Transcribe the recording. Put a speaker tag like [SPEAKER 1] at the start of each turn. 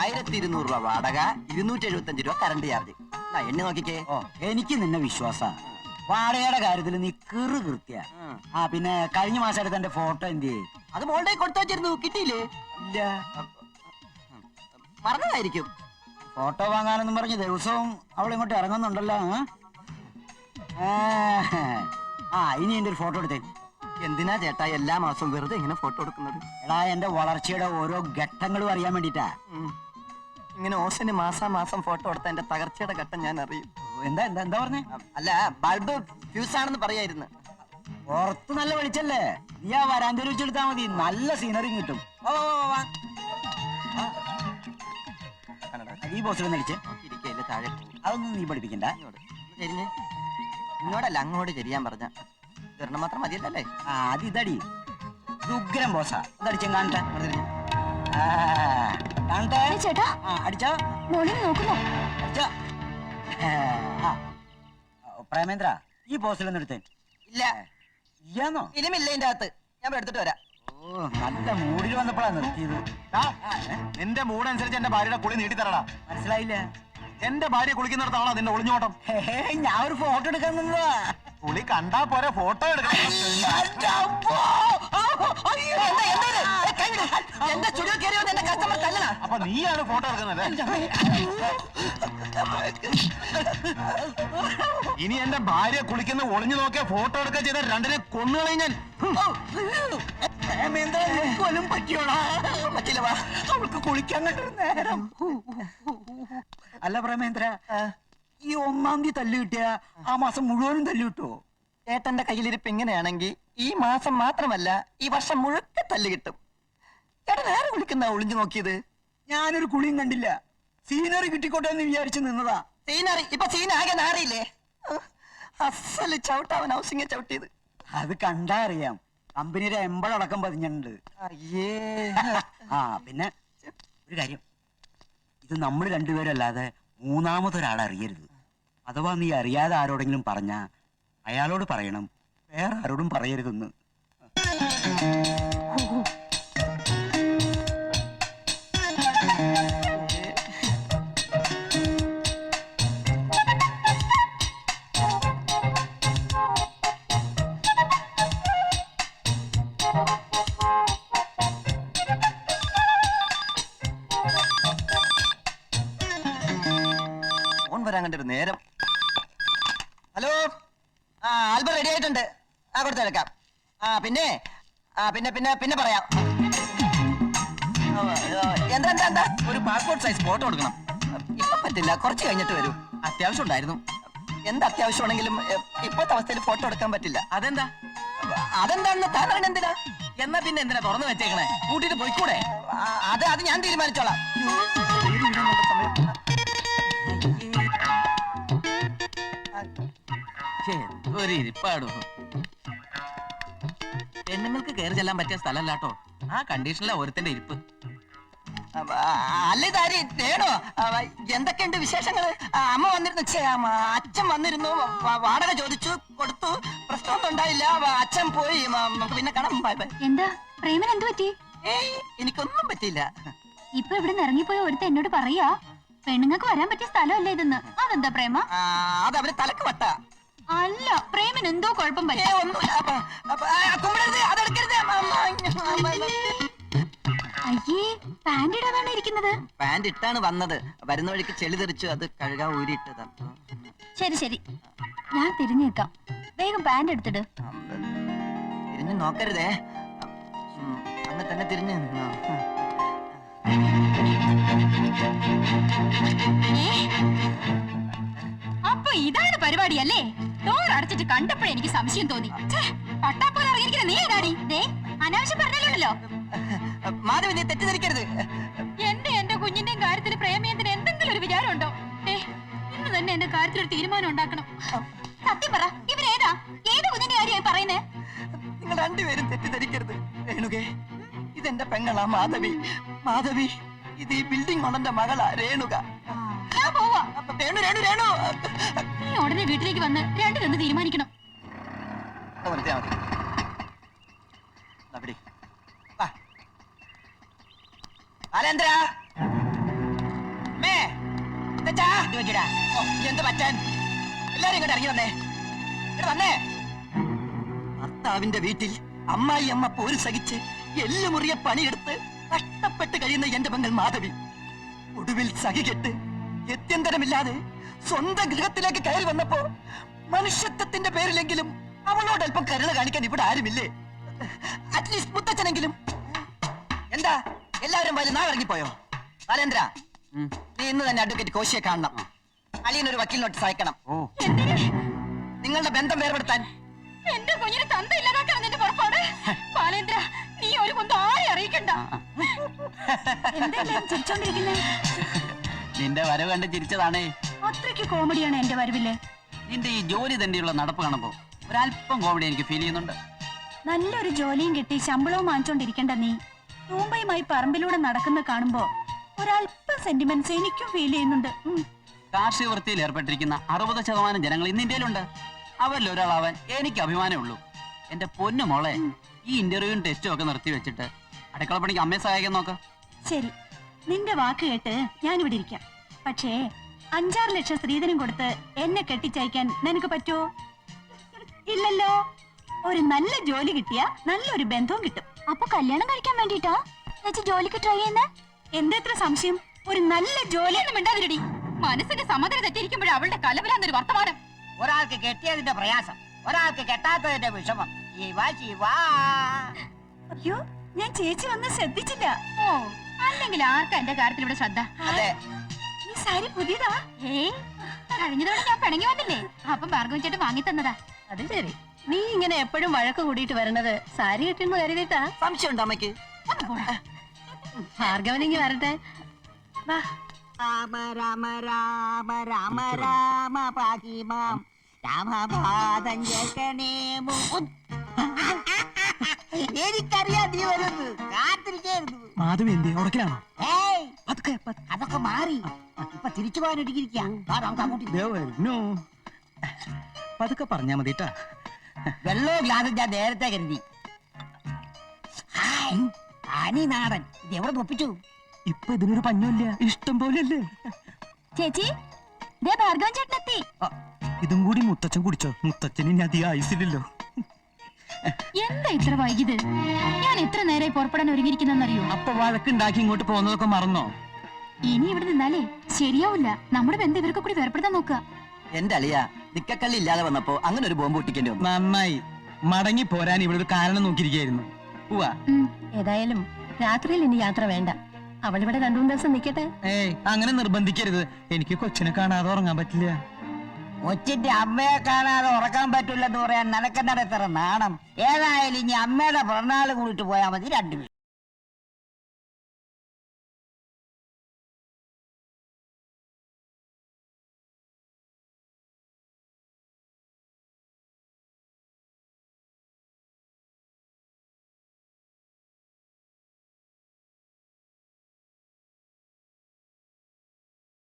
[SPEAKER 1] 1200 രൂപ വാടക, 275 രൂപ കറണ്ട് ചാർജ്. എണ്ണി നോക്കിക്കേ.
[SPEAKER 2] ഓ, എനിക്ക് നിന്നെ വിശ്വാസ. വാടകയുടെ കാര്യത്തിൽ നീ കൃത്യ. ആ പിന്നെ കഴിഞ്ഞ മാസം എടുത്ത എന്റെ ഫോട്ടോ എന്ത്?
[SPEAKER 1] അത് മോളുടെ കൊടുത്തു വെച്ചിരുന്നു, കിട്ടിയില്ലേ?
[SPEAKER 2] ഇല്ല,
[SPEAKER 1] മറന്നതായിരിക്കും.
[SPEAKER 2] ഫോട്ടോ വാങ്ങാനെന്നും പറഞ്ഞ് ദിവസവും അവൾ ഇങ്ങോട്ട് ഇറങ്ങുന്നുണ്ടല്ലോ. ആ ഇനി എന്റെ ഒരു ഫോട്ടോ എടുത്തേ.
[SPEAKER 1] എന്തിനാ ചേട്ടാ എല്ലാ മാസവും വെറുതെ ഇങ്ങനെ ഫോട്ടോ എടുക്കുന്നത്?
[SPEAKER 2] എടാ, എന്റെ വളർച്ചയുടെ ഓരോ ഘട്ടങ്ങളും അറിയാൻ വേണ്ടിട്ടാ.
[SPEAKER 1] ഇങ്ങനെ ഓശന് മാസം ഫോട്ടോ എടുത്ത എന്റെ തകർച്ചയുടെ ഘട്ടം ഞാൻ അറിയും.
[SPEAKER 2] എന്താ എന്താ എന്താ പറഞ്ഞേ?
[SPEAKER 1] അല്ല, ബൾബ് ഫ്യൂസ് ആണെന്ന് പറയായിരുന്നു.
[SPEAKER 2] പുറത്ത് നല്ല വെളിച്ചല്ലേ, നീ ആ വരാന്തയിൽ വെച്ചെടുത്താ മതി, നല്ല സീനറി കിട്ടും. ഓ, ഈ ബോസിലൊന്നും അടിച്ചേ
[SPEAKER 1] ഇരിക്കല്ലേ, താഴെ പോകും.
[SPEAKER 2] അതൊന്നും നീ പഠിപ്പിക്കണ്ട.
[SPEAKER 1] ചെരിഞ്ഞ് ഇങ്ങോട്ടല്ല അങ്ങോട്ട് ചെരിയാൻ പറഞ്ഞ ഒരെണ്ണം മാത്രം മതിയല്ലേ?
[SPEAKER 2] ആ അത് ഇതടി, ഇത് ഉഗ്രം ബോസാ. അതടിച്ചും കാണട്ടെ, കാണട്ടെ.
[SPEAKER 3] ചേട്ടാ
[SPEAKER 2] അടിച്ചോ,
[SPEAKER 3] നോക്കുന്നു.
[SPEAKER 2] അടിച്ചോ. പ്രേമേന്ദ്ര, ഈ ബോസിലൊന്നും എടുത്തേ.
[SPEAKER 1] ഇല്ല.
[SPEAKER 2] ഇല്ലാന്നോ?
[SPEAKER 1] ഫിലിമില്ല ഇതിന്റെ അകത്ത്, ഞാൻ എടുത്തിട്ട് വരാം.
[SPEAKER 2] ഓ, നല്ല മൂഡിൽ വന്നപ്പോഴാ നിർത്തിയത്.
[SPEAKER 4] നിന്റെ മൂഡ് അനുസരിച്ച് എന്റെ ഭാര്യയുടെ കുളി നീട്ടിത്തരടാ.
[SPEAKER 2] മനസ്സിലായില്ല?
[SPEAKER 4] എന്റെ ഭാര്യ കുളിക്കുന്നിടത്താണോ നിന്റെ ഒളിഞ്ഞോട്ടം?
[SPEAKER 2] ഞാൻ ഒരു ഫോട്ടോ എടുക്കാൻ നിന്നതാ.
[SPEAKER 4] കുളി കണ്ടാ പോരെ, ഫോട്ടോ എടുക്കണം.
[SPEAKER 1] എന്റെ സ്റ്റുഡിയോ കയറി വന്ന് എന്റെ കസ്റ്റമർ തല്ലണ.
[SPEAKER 4] അപ്പൊ നീയാണ് ഫോട്ടോ എടുക്കുന്നത്. ഇനി എന്റെ ഭാര്യ കുളിക്കുന്ന ഒളിഞ്ഞു നോക്കിയ ഫോട്ടോ എടുക്കാൻ ചെയ്ത രണ്ടിനെ കൊന്നുകളി ഞാൻ.
[SPEAKER 2] അവൾക്ക് കുളിക്കാൻ കണ്ടൊരു നേരം. അല്ല പ്രേമേന്ദ്ര, ഈ 1-ാം തീയതി തല്ലു കിട്ടിയ ആ മാസം മുഴുവനും തല്ലു കിട്ടുമോ?
[SPEAKER 1] ഏട്ടന്റെ കയ്യിലിരിപ്പ് ഇങ്ങനെയാണെങ്കിൽ ഈ മാസം മാത്രമല്ല ഈ വർഷം മുഴുക്കെ തല്ല് കിട്ടും. ഏട്ടൻ ആരെ വിളിക്കുന്ന ഒളിഞ്ഞു നോക്കിയത്?
[SPEAKER 2] ഞാനൊരു കുളിയും കണ്ടില്ല, സീനറി കിട്ടിക്കോട്ടെ എന്ന് വിചാരിച്ചു നിന്നതാ.
[SPEAKER 1] സീനറി ഇപ്പൊ സീൻ ആകെ നാറിയില്ലേ? അസല് ചവിട്ടാവൻ ഹൗസിംഗ് ചവിട്ടിയത്.
[SPEAKER 2] അത് കണ്ടാ അറിയാം, കമ്പനിയുടെ എമ്പളടക്കം പതിഞ്ഞിട്ടുണ്ട്.
[SPEAKER 1] അയ്യേ.
[SPEAKER 2] ആ പിന്നെ ഒരു കാര്യം, ഇത് നമ്മൾ രണ്ടുപേരല്ലാതെ മൂന്നാമതൊരാൾ അറിയരുത്. അഥവാ നീ അറിയാതെ ആരോടെങ്കിലും പറഞ്ഞ അയാളോട് പറയണം, വേറെ ആരോടും പറയരുതെന്ന്.
[SPEAKER 1] ഫോൺ വരാൻ കണ്ടൊരു നേരം. ഹലോ, ആൽബം റെഡി ആയിട്ടുണ്ട്. കൊടുത്തെടുക്കാം. പിന്നെ പിന്നെ പിന്നെ പിന്നെ പറയാം. എന്താ എന്താ എന്താ
[SPEAKER 4] ഒരു പാസ്പോർട്ട് സൈസ് ഫോട്ടോ എടുക്കണം.
[SPEAKER 1] ഇപ്പൊ പറ്റില്ല, കുറച്ച് കഴിഞ്ഞിട്ട് വരൂ.
[SPEAKER 4] അത്യാവശ്യം ഉണ്ടായിരുന്നു.
[SPEAKER 1] എന്ത് അത്യാവശ്യമാണെങ്കിലും ഇപ്പോഴത്തെ അവസ്ഥയിൽ ഫോട്ടോ എടുക്കാൻ പറ്റില്ല.
[SPEAKER 4] അതെന്താ?
[SPEAKER 1] അതെന്താണെന്ന് താൻ എന്തിനാ?
[SPEAKER 4] എന്നാ പിന്നെ എന്തിനാ തുറന്നു വെച്ചേക്കണേ? കൂട്ടിട്ട് പോയിക്കൂടെ?
[SPEAKER 1] അത് ഞാൻ തീരുമാനിച്ചോളാം.
[SPEAKER 4] ഒരു ഇരിപ്പാടോ. പെണ്ണുങ്ങൾക്ക് കയറി ചെല്ലാൻ പറ്റിയ സ്ഥലമല്ലാട്ടോ ആ കണ്ടീഷനിലാ ഒരുത്തന്റെ ഇരിപ്പ്.
[SPEAKER 1] അല്ല ഇതാരി തേടോ? എന്തൊക്കെയുണ്ട് വിശേഷങ്ങള്? അമ്മ വന്നിരുന്നു, അച്ഛൻ വന്നിരുന്നു, വാടക ചോദിച്ചു, കൊടുത്തു, പ്രശ്നമൊന്നും ഉണ്ടായില്ല. അച്ഛൻ പോയി, നമുക്ക് പിന്നെ കാണാം.
[SPEAKER 3] എന്താ പ്രേമൻ എന്ത് പറ്റി?
[SPEAKER 1] ഏയ് എനിക്കൊന്നും പറ്റിയില്ല.
[SPEAKER 3] ഇപ്പൊ ഇവിടെ ഇറങ്ങിപ്പോയ ഒരുത്ത എന്നോട് പറയാ പെണ്ണുങ്ങൾക്ക് വരാൻ പറ്റിയ സ്ഥലമല്ലേ ഇതെന്ന്. അതെന്താ പ്രേമ?
[SPEAKER 1] അത് അവര് തലക്ക് വട്ട.
[SPEAKER 3] അല്ല, പ്രേമൻ എന്തോ കുഴപ്പം പറ്റി. അയ്യേ, പാന്റ് ഇടാതാണ് ഇരിക്കുന്നത്.
[SPEAKER 1] പാന്റ് ഇട്ടാണ് വന്നത്, വരുന്ന വഴിക്ക് ചെളി തെറിച്ചു, അത് കഴുകാൻ ഊരിയിട്ടതാ.
[SPEAKER 3] ശരി ശരി, ഞാൻ തിരിഞ്ഞു നിൽക്കാം. വേഗം പാന്റ് എടുത്തിട്.
[SPEAKER 1] തിരിഞ്ഞു നോക്കരുതേ, അങ്ങ് തന്നെ തിരിഞ്ഞു നിന്നോ.
[SPEAKER 3] അപ്പൊ ഇതാണ് പരിപാടിയല്ലേ? ഡോർ അടച്ചിട്ട് കണ്ടപ്പോഴേ എനിക്ക് സംശയം തോന്നി. പട്ടാപ്പോലെ ഇറങ്ങിയിരിക്കുന്ന നീ ഏതാടി? അനാവശ്യം പറഞ്ഞല്ലോ.
[SPEAKER 1] മാധവി, നീ തെറ്റിദ്ധരിക്കരുത്.
[SPEAKER 3] എന്റെ കുഞ്ഞിന്റെയും കാര്യത്തിൽ പ്രേമയത്തിന് എന്തെങ്കിലും ഒരു വിചാരം ഉണ്ടോ? ഇന്ന് തന്നെ എന്റെ കാര്യത്തിൽ ഒരു തീരുമാനം ഉണ്ടാക്കണം. സത്യം പറ, ഇവരേതാ? ഏത് കുഞ്ഞിന്റെ കാര്യമായി പറയുന്നേ?
[SPEAKER 1] നിങ്ങൾ രണ്ടുപേരും തെറ്റിദ്ധരിക്കരുത്. രേണുകേ, ഇതെന്റെ പെങ്ങളാ മാധവി. മാധവി, ഇത് ഈ ബിൽഡിംഗ് ഓണന്റെ മകളാ രേണുക.
[SPEAKER 3] ഞാൻ പോവാ.
[SPEAKER 1] രേണു രേണു രേണു,
[SPEAKER 3] നീ ഉടനെ വീട്ടിലേക്ക് വന്ന് രണ്ടിലൊന്ന് തീരുമാനിക്കണം.
[SPEAKER 1] ബാലേന്ദ്ര, മുത്തച്ഛാ, ഓ, എന്ത് പറ്റാൻ? എല്ലാരും ഇങ്ങോട്ട് ഇറങ്ങി വന്നേ, ഇങ്ങോട്ട് വന്നേ. ഭർത്താവിന്റെ വീട്ടിൽ അമ്മായി അമ്മ പോര് സഹിച്ച് എല്ലുമുറിയ പണിയെടുത്ത് കഷ്ടപ്പെട്ട് കഴിയുന്ന എന്റെ പെങ്ങൾ മാധവി ഒടുവിൽ സഹികെട്ട് ഗത്യന്തരമില്ലാതെ സ്വന്തം ഗൃഹത്തിലേക്ക് കയറി വന്നപ്പോ മനുഷ്യത്വത്തിന്റെ പേരിലെങ്കിലും അവളോട് അല്പം കരുണ കാണിക്കാൻ ഇവിടെ ആരുമില്ലേ? അറ്റ്ലീസ്റ്റ് മുത്തച്ഛനെങ്കിലും. എന്താ എല്ലാവരും വലിയ നാ ഇറങ്ങിപ്പോയോ? ബാലേന്ദ്ര, നീ ഇന്ന് തന്നെ അഡ്വക്കേറ്റ് കോശിയെ കാണണം. അളിയനൊരു വക്കീൽ നോട്ടീസ് അയക്കണം.
[SPEAKER 3] എന്തിന്?
[SPEAKER 1] നിങ്ങളുടെ ബന്ധം വേർപെടുത്താൻ.
[SPEAKER 3] എന്റെ കുഞ്ഞിന് തന്ത ഇല്ലാതാക്കണം നിന്റെ പുറപ്പാട്. ബാലേന്ദ്ര, നീ ഒരു കുന്തം ആരെ അറിയിക്കണ്ട. എന്തെല്ലാം ചിരിച്ചോണ്ടിരിക്കുന്നേ?
[SPEAKER 2] നിന്റെ വരവ് കണ്ട് ചിരിച്ചതാണേ.
[SPEAKER 3] അത്രയ്ക്ക് കോമഡിയാണ് എന്റെ വരവില്ലേ?
[SPEAKER 2] നിന്റെ ഈ ജോലി തന്നെയുള്ള നടപ്പ് കാണുമ്പോ ഒരല്പം കോമഡി എനിക്ക് ഫീൽ ചെയ്യുന്നുണ്ട്.
[SPEAKER 3] നല്ലൊരു ജോലിയും കിട്ടി ശമ്പളവും വാങ്ങിച്ചോണ്ടിരിക്കണ്ട നീ തൂമ്പയുമായി പറമ്പിലൂടെ നടക്കുന്ന കാണുമ്പോ ഒരല്പം സെന്റിമെന്റ്സ് എനിക്കും ഫീൽ ചെയ്യുന്നുണ്ട്.
[SPEAKER 2] കാർഷിക വൃത്തിയിൽ ഏർപ്പെട്ടിരിക്കുന്ന 60% ജനങ്ങൾ ഇന്ന് ഇന്ത്യയിലുണ്ട്. അവരിൽ ഒരാളാവാൻ എനിക്ക് അഭിമാനമേ ഉള്ളൂ. എന്റെ പൊന്നു മോളെ, ഈ ഇന്റർവ്യൂവും ടെസ്റ്റും ഒക്കെ നിർത്തി വെച്ചിട്ട് അടുക്കള പണിക്ക് അമ്മയെ സഹായിക്കാൻ നോക്ക.
[SPEAKER 3] ശരി, നിന്റെ വാക്ക് കേട്ട് ഞാനിവിടെ ഇരിക്കാം. പക്ഷേ 5-6 ലക്ഷം സ്ത്രീധനം കൊടുത്ത് എന്നെ കെട്ടിച്ചയക്കാൻ നിനക്ക് പറ്റുമോ? ഇല്ലല്ലോ. ഒരു നല്ല ജോലി കിട്ടിയ നല്ലൊരു ബന്ധവും കിട്ടും. അപ്പൊ കല്യാണം കഴിക്കാൻ വേണ്ടിട്ടാ ജോലിക്ക് ട്രൈ ചെയ്യുന്ന? എന്തെത്ര സംശയം? ഒരു നല്ല ജോലി മിണ്ടാതിരടി. മനസ്സിന്റെ സമനില തെറ്റിയിരിക്കുമ്പോഴേ അവളുടെ കലവലാന്നൊരു വർത്തമാനം.
[SPEAKER 5] ഒരാൾക്ക് കെട്ടിയതിന്റെ പ്രയാസം, ഒരാൾക്ക് കെട്ടാത്തതിന്റെ വിഷമം.
[SPEAKER 3] അയ്യോ, ഞാൻ ചേച്ചി വന്ന് ശ്രദ്ധിച്ചില്ല. ഓ, അല്ലെങ്കിൽ ആർക്കാ എന്റെ കാര്യത്തിൽ ഇവിടെ ശ്രദ്ധ?
[SPEAKER 1] അതെ,
[SPEAKER 3] ഈ സാരി പുതിയതാ? കഴിഞ്ഞതോടെ ഞാൻ പിണങ്ങി വന്നില്ലേ, അപ്പം ഭാർഗവൻ ചേട്ടൻ വാങ്ങി തന്നതാ.
[SPEAKER 6] അത് ശരി. നീ ഇങ്ങനെ എപ്പോഴും വഴക്ക് കൂടിയിട്ട് വരണത് സാരി കിട്ടിയെന്ന് കരുതിട്ടാ?
[SPEAKER 1] സംശയമുണ്ടോ അമ്മയ്ക്ക്?
[SPEAKER 6] ഭാർഗവനിങ്ങി വരട്ടെ. വാ.
[SPEAKER 5] രാമ രാമ രാമ രാമ രാമ പാകിമാം രാമപാദം കേൾക്കണേ മുകുന്ദ. എനിക്കറിയാം നീ വരുന്നു, കാത്തിരിക്കായിരുന്നു.
[SPEAKER 1] മാധവി എന്ത് ഉടക്കിലാണോ?
[SPEAKER 5] ഏയ്, അതൊക്കെ മാറി ഇപ്പൊ തിരിച്ചു പോകാൻ ഇടിയിരിക്കാം.
[SPEAKER 1] പതുക്കെ പറഞ്ഞാ മതിട്ടാ.
[SPEAKER 5] വെള്ളവും ഗ്ലാസും ഞാൻ നേരത്തെ കരുതി. ഹായ്, തനി നാടൻ. ഇത് എവിടെ ഒപ്പിച്ചു?
[SPEAKER 1] ഇപ്പൊ ഇതിനൊരു പഞ്ഞമില്ല, ഇഷ്ടം പോലെയല്ലേ.
[SPEAKER 3] ചേച്ചി, ദേ ഭാർഗവൻ ചേട്ടൻ എത്തി.
[SPEAKER 1] ഇതും കൂടി മുത്തച്ഛൻ കുടിച്ചോ? മുത്തച്ഛന് ഇനി അധികം ആയുസില്ലല്ലോ.
[SPEAKER 3] എന്താ ഇത്ര വൈകിയത്? ഞാൻ എത്ര നേരമായി പുറപ്പെടാൻ ഒരുങ്ങിയിരിക്കുന്നറിയോ?
[SPEAKER 1] അപ്പൊ വഴക്കുണ്ടാക്കി ഇങ്ങോട്ട് പോകുന്നതൊക്കെ മറന്നോ?
[SPEAKER 3] ഇനി ഇവിടെ നിന്നാലേ ശരിയാവില്ല. നമ്മുടെ ബന്ധം ഇവർക്ക് കൂടി വേർപ്പെടുത്താൻ നോക്കുക.
[SPEAKER 1] എന്റെ അളിയ നിക്കക്കള്ളി ഇല്ലാതെ വന്നപ്പോ അങ്ങനെ ഒരു ബോംബ് പൊട്ടിക്കേണ്ടി വന്നു. നന്നായി മടങ്ങി പോരാൻ ഇവിടെ ഒരു കാരണം നോക്കിയിരിക്കായിരുന്നു. പോവാ.
[SPEAKER 6] ഏതായാലും രാത്രിയിൽ ഇനി യാത്ര വേണ്ട. അവളിവിടെ 2-3 ദിവസം നിക്കട്ടെ.
[SPEAKER 1] ഏയ്, അങ്ങനെ നിർബന്ധിക്കരുത്. എനിക്ക് കൊച്ചിനെ കാണാതെ ഉറങ്ങാൻ പറ്റില്ല.
[SPEAKER 5] കൊച്ചിന്റെ അമ്മയെ കാണാതെ ഉറക്കാൻ പറ്റില്ലെന്ന് പറയാൻ നിനക്കെന്താണ് ഇത്ര നാണം? ഏതായാലും ഇനി അമ്മയുടെ പിറന്നാൾ കൂടിട്ട് പോയാൽ മതി. 2